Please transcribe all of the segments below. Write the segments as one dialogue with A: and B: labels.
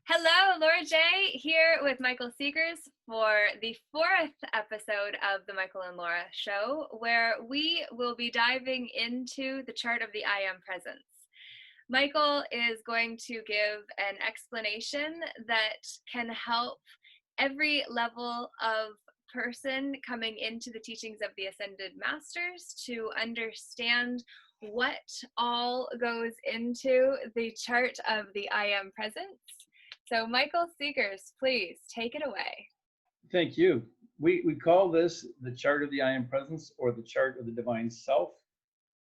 A: Hello, Laura J. here with Michael Seegers for the fourth episode of the Michael and Laura Show, where we will be diving into the chart of the I Am Presence. Michael is going to give an explanation that can help every level of person coming into the teachings of the Ascended Masters to understand what all goes into the chart of the I Am Presence. So Michael Seegers, please take it away.
B: Thank you. We call this the chart of the I Am Presence, or the chart of the Divine Self.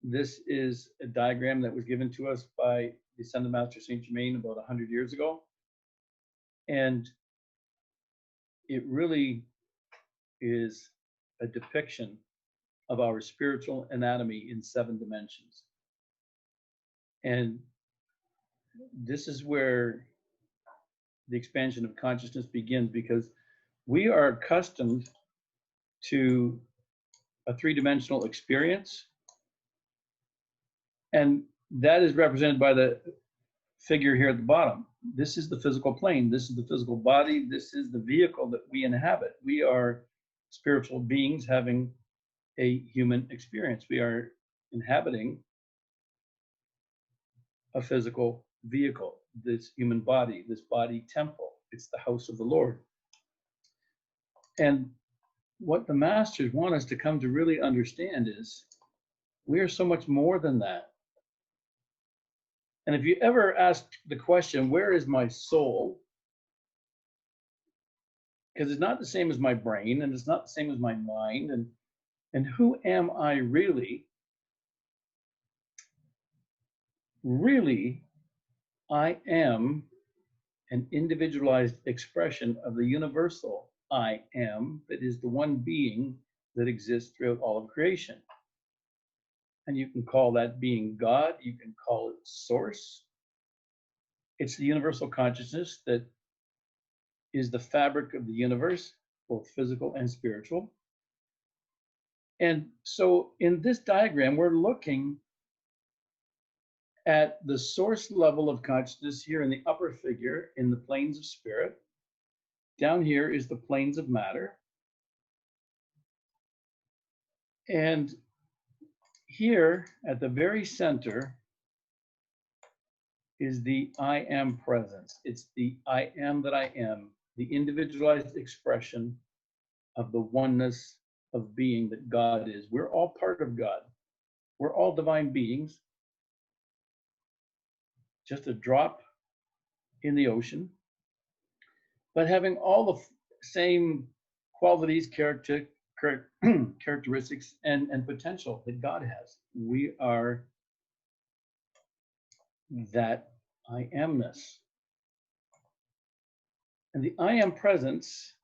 B: This is a diagram that was given to us by the Ascended Master Saint Germain about 100 years ago. And it really is a depiction of our spiritual anatomy in 7 dimensions. And this is where the expansion of consciousness begins, because we are accustomed to a 3-dimensional experience, and that is represented by the figure here at the bottom. This is the physical plane. This is the physical body. This is the vehicle that we inhabit. We are spiritual beings having a human experience. We are inhabiting a physical vehicle, this human body, this body temple. It's the house of the Lord. And what the masters want us to come to really understand is we are so much more than that. And if you ever ask the question, where is my soul? Because it's not the same as my brain, and it's not the same as my mind, and who am I really? Really, I am an individualized expression of the universal I am, that is the one being that exists throughout all of creation. And you can call that being God, you can call it Source. It's the universal consciousness that is the fabric of the universe, both physical and spiritual. And so in this diagram, we're looking at the source level of consciousness here in the upper figure in the planes of spirit. Down here is the planes of matter. And here at the very center is the I Am Presence. It's the I am that I am, the individualized expression of the oneness of being that God is. We're all part of God. We're all divine beings. Just a drop in the ocean, but having all the same qualities, characteristics, and potential that God has. We are that I amness. And the I Am Presence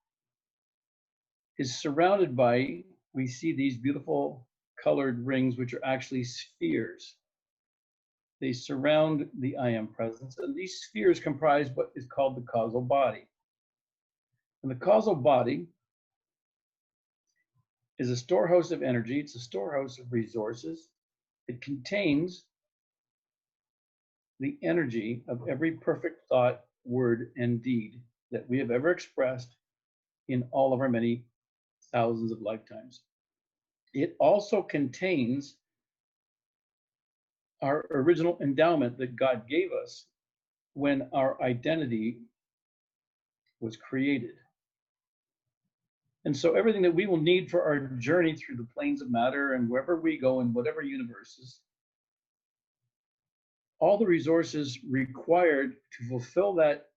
B: is surrounded by, we see these beautiful colored rings, which are actually spheres. They surround the I Am Presence, and these spheres comprise what is called the causal body. And the causal body is a storehouse of energy. It's a storehouse of resources. It contains the energy of every perfect thought, word, and deed that we have ever expressed in all of our many thousands of lifetimes. It also contains our original endowment that God gave us when our identity was created. And so everything that we will need for our journey through the planes of matter and wherever we go in whatever universes, all the resources required to fulfill that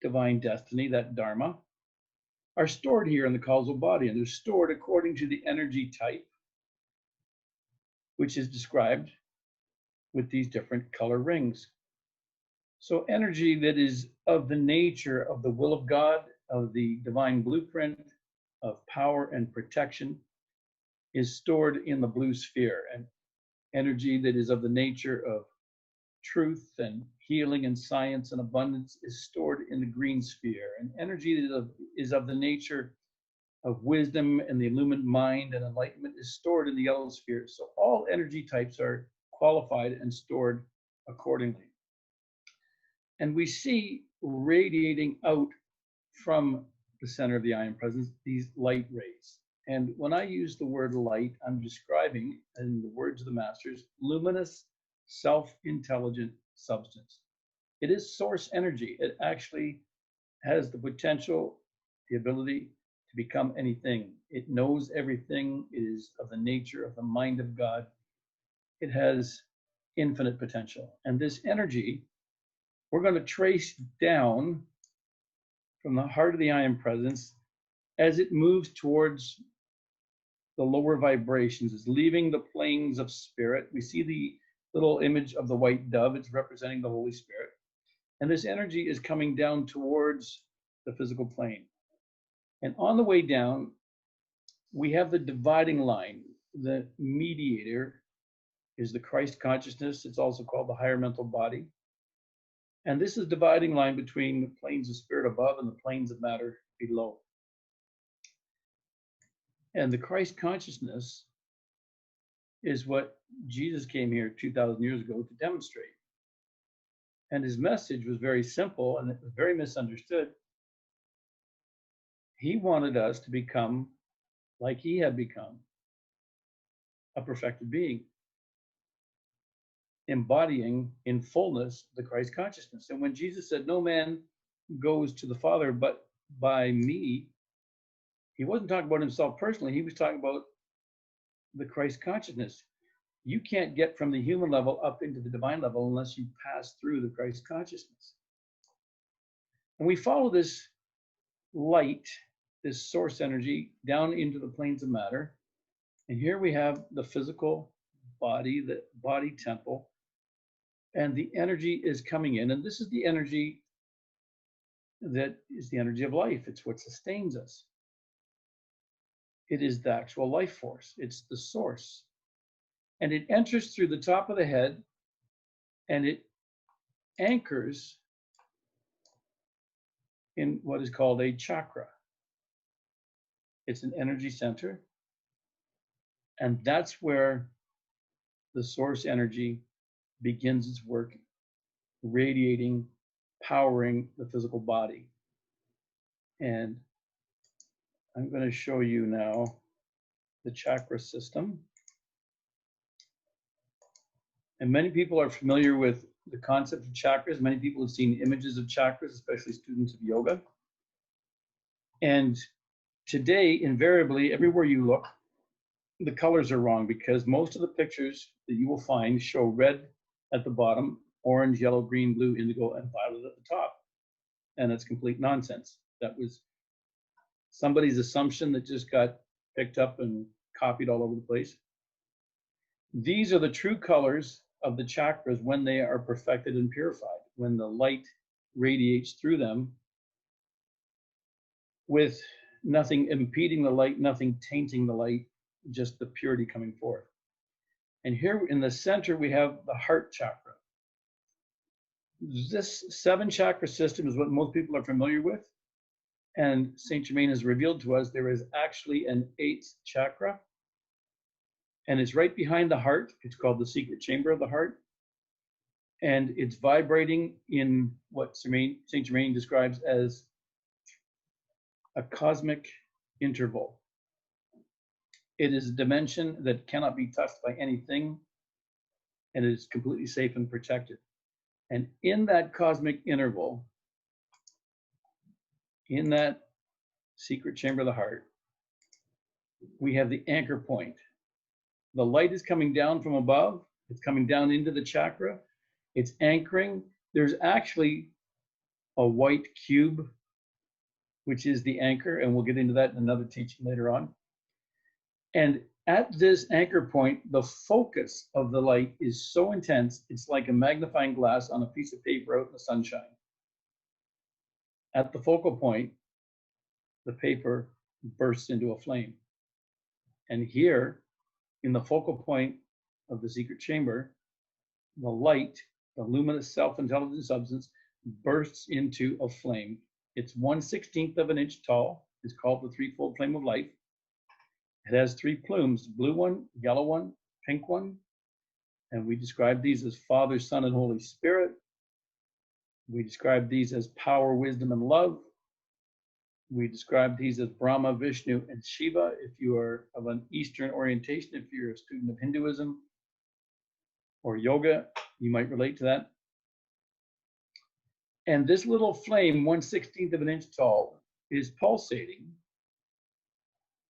B: divine destiny, that dharma, are stored here in the causal body, and they're stored according to the energy type, which is described with these different color rings. So energy that is of the nature of the will of God, of the divine blueprint, of power and protection, is stored in the blue sphere. And energy that is of the nature of truth and healing and science and abundance is stored in the green sphere. And energy that is of the nature of wisdom and the illumined mind and enlightenment is stored in the yellow sphere. So all energy types are qualified and stored accordingly. And we see radiating out from the center of the I Am Presence, these light rays. And when I use the word light, I'm describing, in the words of the masters, luminous, self-intelligent substance. It is source energy. It actually has the potential, the ability to become anything. It knows everything. It is of the nature of the mind of God. It has infinite potential. And this energy, we're going to trace down from the heart of the I Am Presence as it moves towards the lower vibrations. It's leaving the planes of spirit. We see the little image of the white dove. It's representing the Holy Spirit. And this energy is coming down towards the physical plane. And on the way down, we have the dividing line. The mediator is the Christ consciousness. It's also called the higher mental body. And this is dividing line between the planes of spirit above and the planes of matter below. And the Christ consciousness is what Jesus came here 2,000 years ago to demonstrate. And his message was very simple and it was very misunderstood. He wanted us to become like he had become, a perfected being, embodying in fullness the Christ consciousness. And when Jesus said, "No man goes to the Father but by me," he wasn't talking about himself personally. He was talking about the Christ consciousness. You can't get from the human level up into the divine level unless you pass through the Christ consciousness. And we follow this light, this source energy, down into the planes of matter. And here we have the physical body, the body temple, and the energy is coming in. And this is the energy that is the energy of life. It's what sustains us. It is the actual life force. It's the source. And it enters through the top of the head and it anchors in what is called a chakra. It's an energy center. And that's where the source energy begins its work, radiating, powering the physical body. And I'm going to show you now the chakra system. And many people are familiar with the concept of chakras. Many people have seen images of chakras, especially students of yoga. And today, invariably, everywhere you look, the colors are wrong because most of the pictures that you will find show red at the bottom, orange, yellow, green, blue, indigo, and violet at the top. And it's complete nonsense. That was somebody's assumption that just got picked up and copied all over the place. These are the true colors of the chakras when they are perfected and purified, when the light radiates through them with nothing impeding the light, nothing tainting the light, just the purity coming forth. And here in the center, we have the heart chakra. This 7-chakra system is what most people are familiar with. And Saint Germain has revealed to us there is actually an 8th chakra. And it's right behind the heart. It's called the secret chamber of the heart. And it's vibrating in what Saint Germain describes as a cosmic interval. It is a dimension that cannot be touched by anything, and it is completely safe and protected. And in that cosmic interval, in that secret chamber of the heart, we have the anchor point. The light is coming down from above. It's coming down into the chakra. It's anchoring. There's actually a white cube, which is the anchor, and we'll get into that in another teaching later on. And at this anchor point, the focus of the light is so intense, it's like a magnifying glass on a piece of paper out in the sunshine. At the focal point, the paper bursts into a flame. And here, in the focal point of the secret chamber, the light, the luminous self-intelligent substance, bursts into a flame. It's 1/16 of an inch tall. It's called the threefold flame of life. It has 3 plumes, blue one, yellow one, pink one. And we describe these as Father, Son, and Holy Spirit. We describe these as power, wisdom, and love. We describe these as Brahma, Vishnu, and Shiva. If you are of an Eastern orientation, if you're a student of Hinduism or yoga, you might relate to that. And this little flame, 1/16 of an inch tall, is pulsating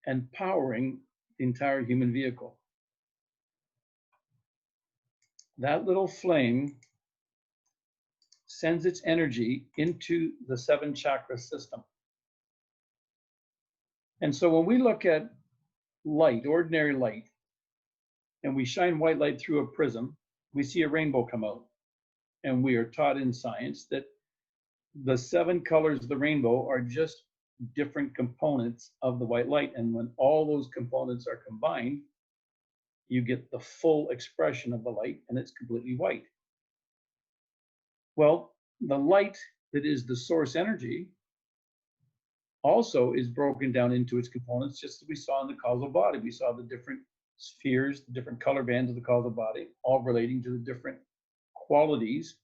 B: and powering the entire human vehicle. That little flame sends its energy into the 7 chakra system. And so when we look at light, ordinary light, and we shine white light through a prism, we see a rainbow come out. And we are taught in science that the 7 colors of the rainbow are just different components of the white light. And when all those components are combined, you get the full expression of the light, and it's completely white. Well, the light that is the source energy also is broken down into its components, just as we saw in the causal body. We saw the different spheres, the different color bands of the causal body, all relating to the different qualities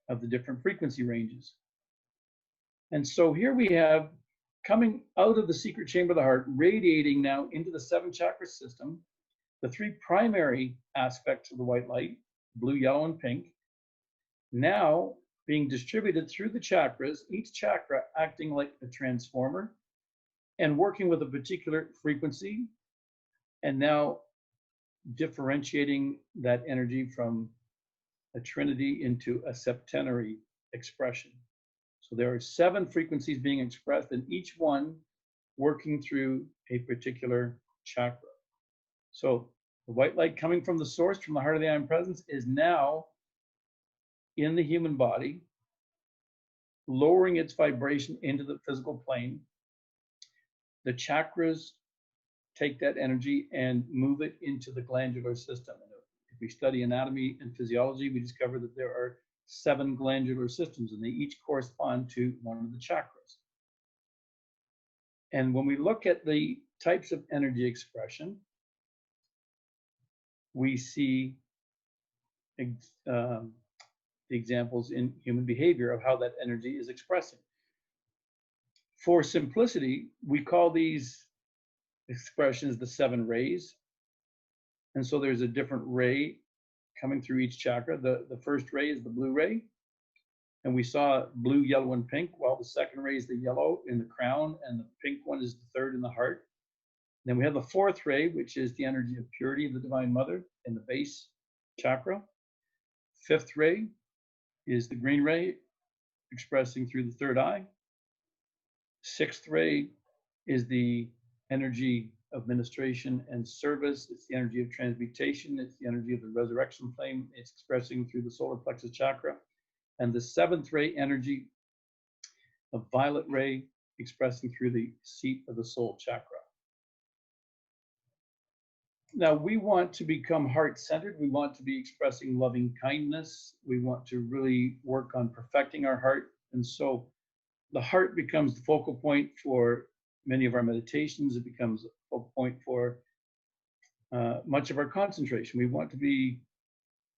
B: of the different frequency ranges. And so here we have, coming out of the secret chamber of the heart, radiating now into the 7 chakra system, the 3 primary aspects of the white light, blue, yellow, and pink, now being distributed through the chakras, each chakra acting like a transformer and working with a particular frequency, and now differentiating that energy from a trinity into a septenary expression. So there are 7 frequencies being expressed, and each one working through a particular chakra. So the white light coming from the source, from the heart of the I Am Presence, is now in the human body, lowering its vibration into the physical plane. The chakras take that energy and move it into the glandular system. And if we study anatomy and physiology, we discover that there are 7 glandular systems, and they each correspond to one of the chakras. And when we look at the types of energy expression, we see the examples in human behavior of how that energy is expressing. For simplicity, we call these expressions the 7 rays. And so there's a different ray coming through each chakra. The first ray is the blue ray. And we saw blue, yellow, and pink, while the second ray is the yellow in the crown, and the pink one is the third in the heart. Then we have the 4th ray, which is the energy of purity of the Divine Mother in the base chakra. 5th ray is the green ray, expressing through the 3rd eye. 6th ray is the energy of ministration and service. It's the energy of transmutation. It's the energy of the resurrection flame. It's expressing through the solar plexus chakra. And the 7th ray energy of violet ray, expressing through the seat of the soul chakra. Now, we want to become heart-centered. We want to be expressing loving kindness. We want to really work on perfecting our heart. And so the heart becomes the focal point for many of our meditations. It becomes a focal point for much of our concentration. We want to be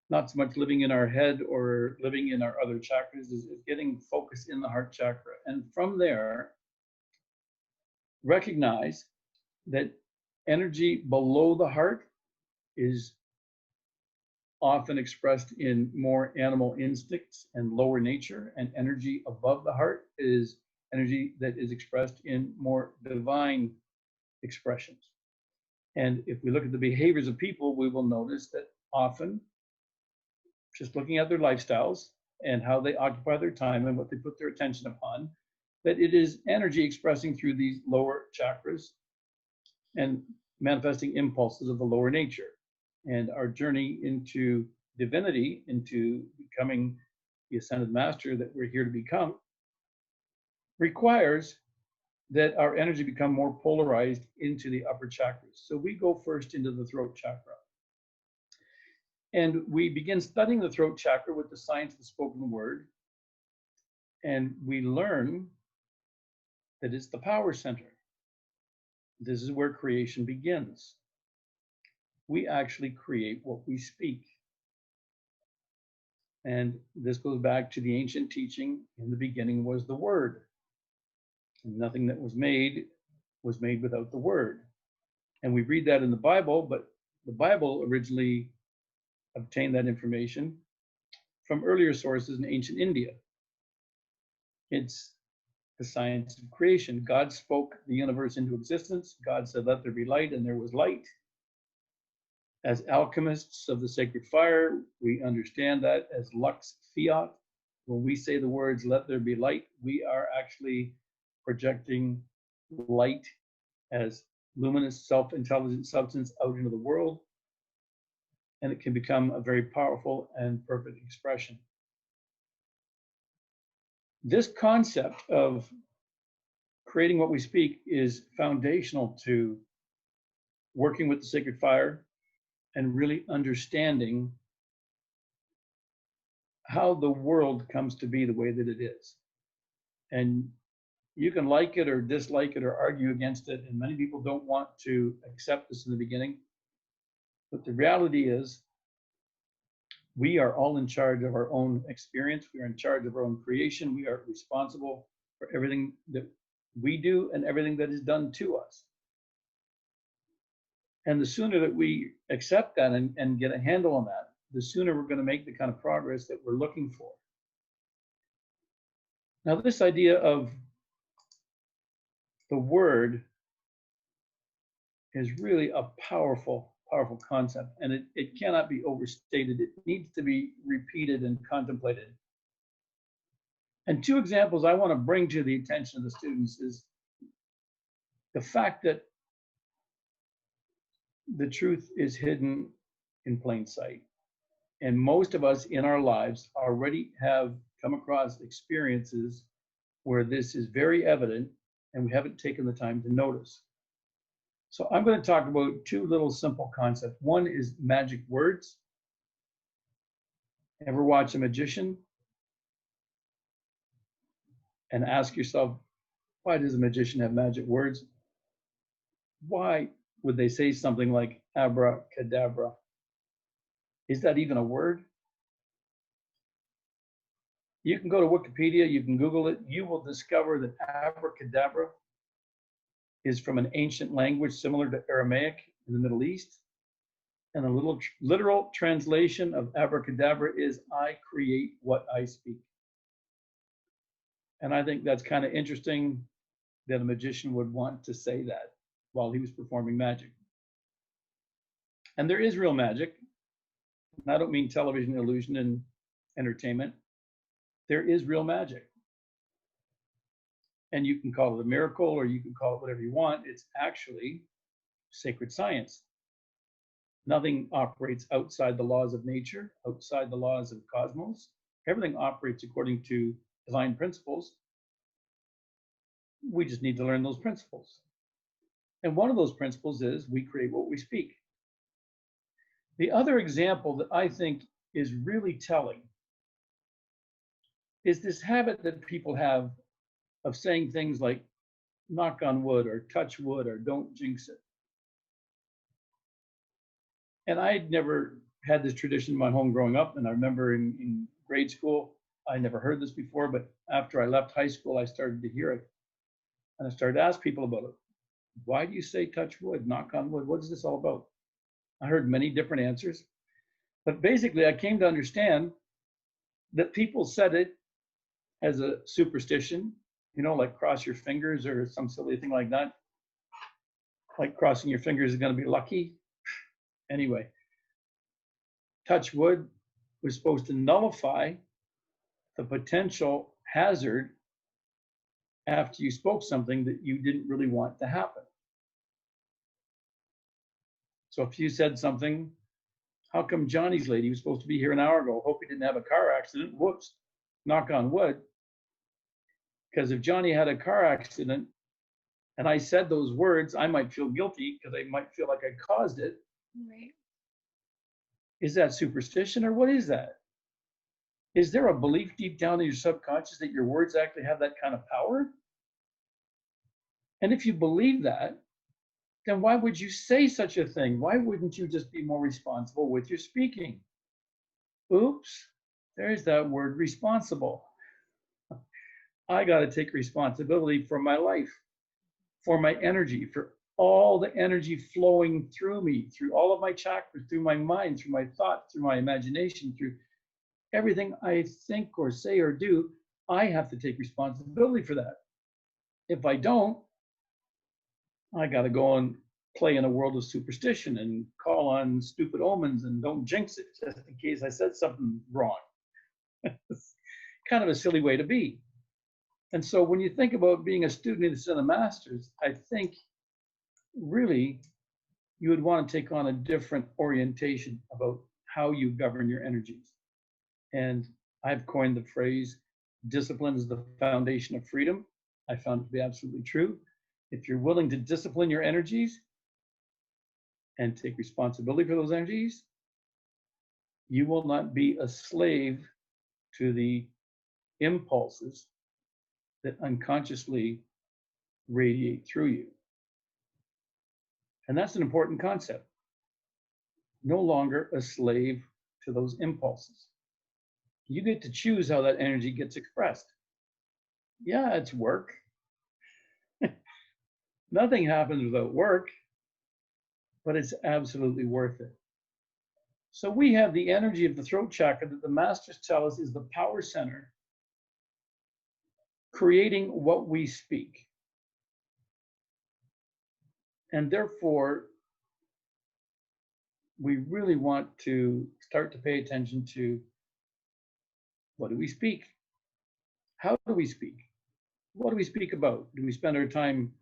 B: not so much living in our head or living in our other chakras, is getting focus in the heart chakra. And from there, recognize that energy below the heart is often expressed in more animal instincts and lower nature, and energy above the heart is energy that is expressed in more divine expressions. And if we look at the behaviors of people, we will notice that often, just looking at their lifestyles and how they occupy their time and what they put their attention upon, that it is energy expressing through these lower chakras and manifesting impulses of the lower nature. And our journey into divinity, into becoming the ascended master that we're here to become, requires that our energy become more polarized into the upper chakras. So we go first into the throat chakra. And we begin studying the throat chakra with the science of the spoken word. And we learn that it's the power center. This is where creation begins. We actually create what we speak. And this goes back to the ancient teaching. In the beginning was the Word. And nothing that was made without the Word. And we read that in the Bible, but the Bible originally obtained that information from earlier sources in ancient India. It's the science of creation. God spoke the universe into existence. God said, "Let there be light," and there was light. As alchemists of the sacred fire, we understand that as lux fiat. When we say the words, "Let there be light," we are actually projecting light as luminous, self-intelligent substance out into the world, and it can become a very powerful and perfect expression. This concept of creating what we speak is foundational to working with the sacred fire and really understanding how the world comes to be the way that it is. And you can like it or dislike it or argue against it, and many people don't want to accept this in the beginning. But the reality is, we are all in charge of our own experience. We are in charge of our own creation. We are responsible for everything that we do and everything that is done to us. And the sooner that we accept that and get a handle on that, the sooner we're going to make the kind of progress that we're looking for. Now, this idea of the Word is really a powerful concept, and it cannot be overstated. It needs to be repeated and contemplated. And two examples I want to bring to the attention of the students is the fact that the truth is hidden in plain sight. And most of us in our lives already have come across experiences where this is very evident and we haven't taken the time to notice. So I'm going to talk about two little simple concepts. One is magic words. Ever watch a magician and ask yourself, why does a magician have magic words? Why would they say something like abracadabra? Is that even a word? You can go to Wikipedia, you can Google it, you will discover that abracadabra is from an ancient language similar to Aramaic in the Middle East. And the literal translation of abracadabra is, "I create what I speak." And I think that's kind of interesting that a magician would want to say that while he was performing magic. And there is real magic. And I don't mean television illusion and entertainment. There is real magic. And you can call it a miracle or you can call it whatever you want. It's actually sacred science. Nothing operates outside the laws of nature, outside the laws of cosmos. Everything operates according to divine principles. We just need to learn those principles. And one of those principles is we create what we speak. The other example that I think is really telling is this habit that people have of saying things like knock on wood or touch wood or don't jinx it. And I'd never had this tradition in my home growing up. And I remember in grade school, I never heard this before, but after I left high school, I started to hear it. And I started to ask people about it. Why do you say touch wood, knock on wood? What is this all about? I heard many different answers. But basically, I came to understand that people said it as a superstition, like cross your fingers or some silly thing like that. Like crossing your fingers is going to be lucky. Anyway, touch wood was supposed to nullify the potential hazard after you spoke something that you didn't really want to happen. So if you said something, how come Johnny's lady was supposed to be here an hour ago? Hope he didn't have a car accident. Whoops, knock on wood. Because if Johnny had a car accident and I said those words, I might feel guilty because I might feel like I caused it.
A: Right.
B: Is that superstition or what is that? Is there a belief deep down in your subconscious that your words actually have that kind of power? And if you believe that, then why would you say such a thing? Why wouldn't you just be more responsible with your speaking? Oops, There's that word responsible. I got to take responsibility for my life, for my energy, for all the energy flowing through me, through all of my chakras, through my mind, through my thoughts, through my imagination, through everything I think or say or do. I have to take responsibility for that. If I don't, I got to go and play in a world of superstition and call on stupid omens and don't jinx it just in case I said something wrong. It's kind of a silly way to be. And so when you think about being a student in the Masters, I think really you would want to take on a different orientation about how you govern your energies. And I've coined the phrase, discipline is the foundation of freedom. I found it to be absolutely true. If you're willing to discipline your energies and take responsibility for those energies, you will not be a slave to the impulses that unconsciously radiate through you. And that's an important concept. No longer a slave to those impulses. You get to choose how that energy gets expressed. Yeah, it's work. Nothing happens without work, but it's absolutely worth it. So we have the energy of the throat chakra that the masters tell us is the power center, creating what we speak. And therefore, we really want to start to pay attention to what do we speak? How do we speak? What do we speak about? Do we spend our time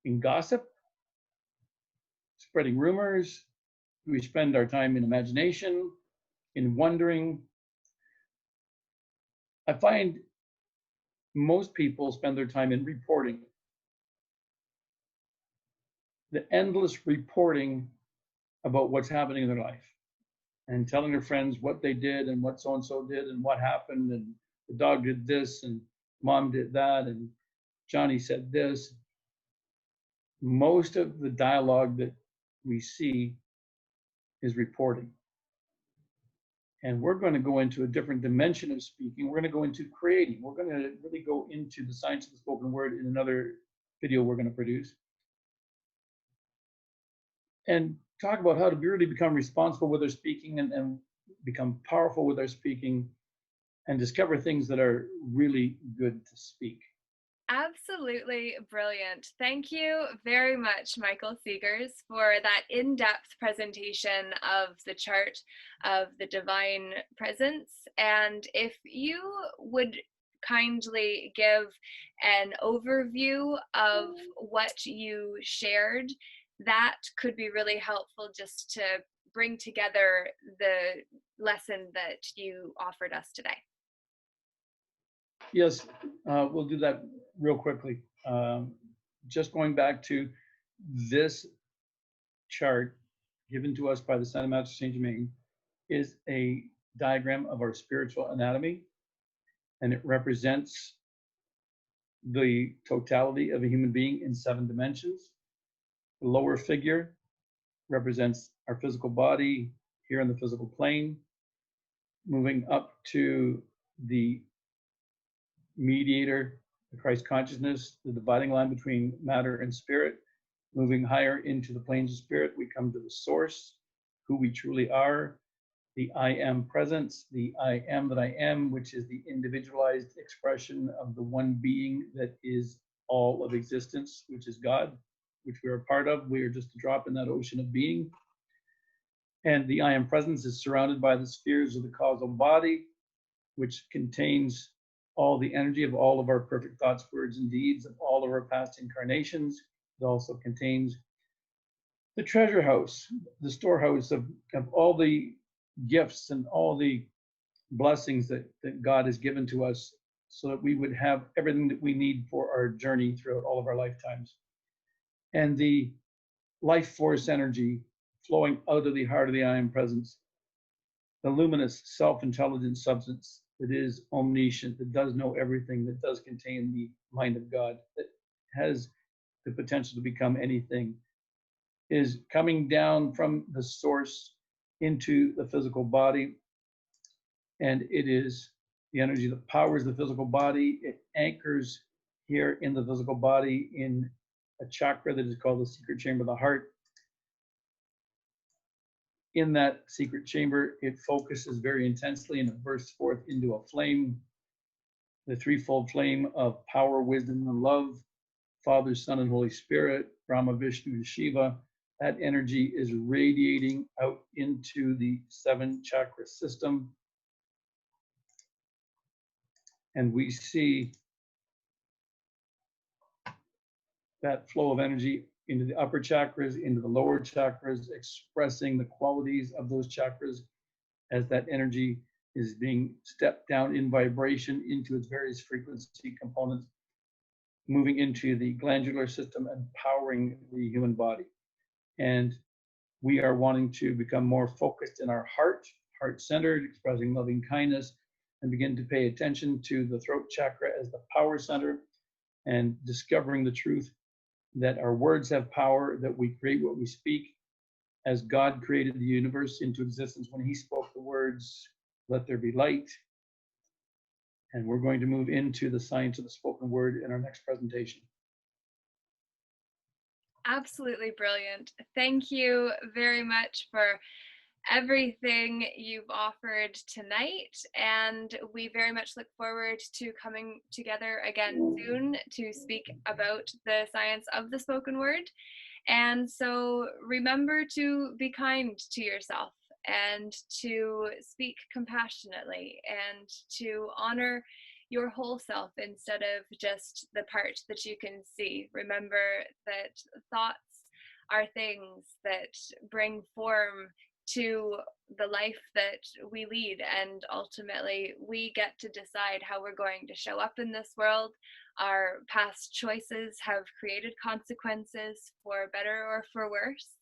B: in gossip, spreading rumors? Do we spend our time in imagination, in wondering? I find most people spend their time in reporting. The endless reporting about what's happening in their life and telling their friends what they did and what so-and-so did and what happened and the dog did this and mom did that and Johnny said this. Most of the dialogue that we see is reporting. And we're going to go into a different dimension of speaking. We're going to go into creating. We're going to really go into the science of the spoken word in another video we're going to produce. And talk about how to really become responsible with our speaking and become powerful with our speaking and discover things that are really good to speak.
A: Absolutely brilliant. Thank you very much, Michael Seegers, for that in-depth presentation of the chart of the divine presence. And if you would kindly give an overview of what you shared, that could be really helpful just to bring together the lesson that you offered us today.
B: Yes, we'll do that real quickly. Just going back to this chart given to us by the Son of Master Saint Germain is a diagram of our spiritual anatomy, and it represents the totality of a human being in 7 dimensions. The lower figure represents our physical body here in the physical plane, moving up to the mediator, the Christ consciousness, the dividing line between matter and spirit. Moving higher into the planes of spirit, we come to the source, who we truly are, the I am presence, the I am that I am, which is the individualized expression of the one being that is all of existence, which is God, which we are a part of. We are just a drop in that ocean of being. And the I am presence is surrounded by the spheres of the causal body, which contains all the energy of all of our perfect thoughts, words, and deeds of all of our past incarnations. It also contains the treasure house, the storehouse of all the gifts and all the blessings that God has given to us so that we would have everything that we need for our journey throughout all of our lifetimes. And the life force energy flowing out of the heart of the I am presence, the luminous self-intelligent substance that is omniscient, that does know everything, that does contain the mind of God, that has the potential to become anything, is coming down from the source into the physical body And it is the energy that powers the physical body. It anchors here in the physical body in a chakra that is called the secret chamber of the heart. In that secret chamber, it focuses very intensely and it bursts forth into a flame, the threefold flame of power, wisdom, and love, Father, Son, and Holy Spirit, Brahma, Vishnu, and Shiva. That energy is radiating out into the 7 chakra system. And we see that flow of energy into the upper chakras, into the lower chakras, expressing the qualities of those chakras as that energy is being stepped down in vibration into its various frequency components, moving into the glandular system and powering the human body. And we are wanting to become more focused in our heart-centered, expressing loving kindness, and begin to pay attention to the throat chakra as the power center, and discovering the truth that our words have power, that we create what we speak, as God created the universe into existence when he spoke the words, "Let there be light." And we're going to move into the science of the spoken word in our next presentation.
A: Absolutely brilliant. Thank you very much for everything you've offered tonight, and we very much look forward to coming together again soon to speak about the science of the spoken word. And so remember to be kind to yourself and to speak compassionately and to honor your whole self instead of just the part that you can see. Remember that thoughts are things that bring form to the life that we lead, and ultimately we get to decide how we're going to show up in this world. Our past choices have created consequences for better or for worse,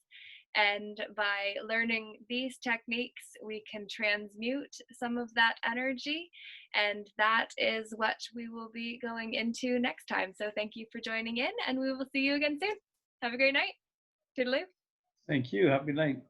A: and by learning these techniques we can transmute some of that energy, and that is what we will be going into next time. So thank you for joining in, and we will see you again soon. Have a great night. Toodaloo.
B: Thank you. Have a good night.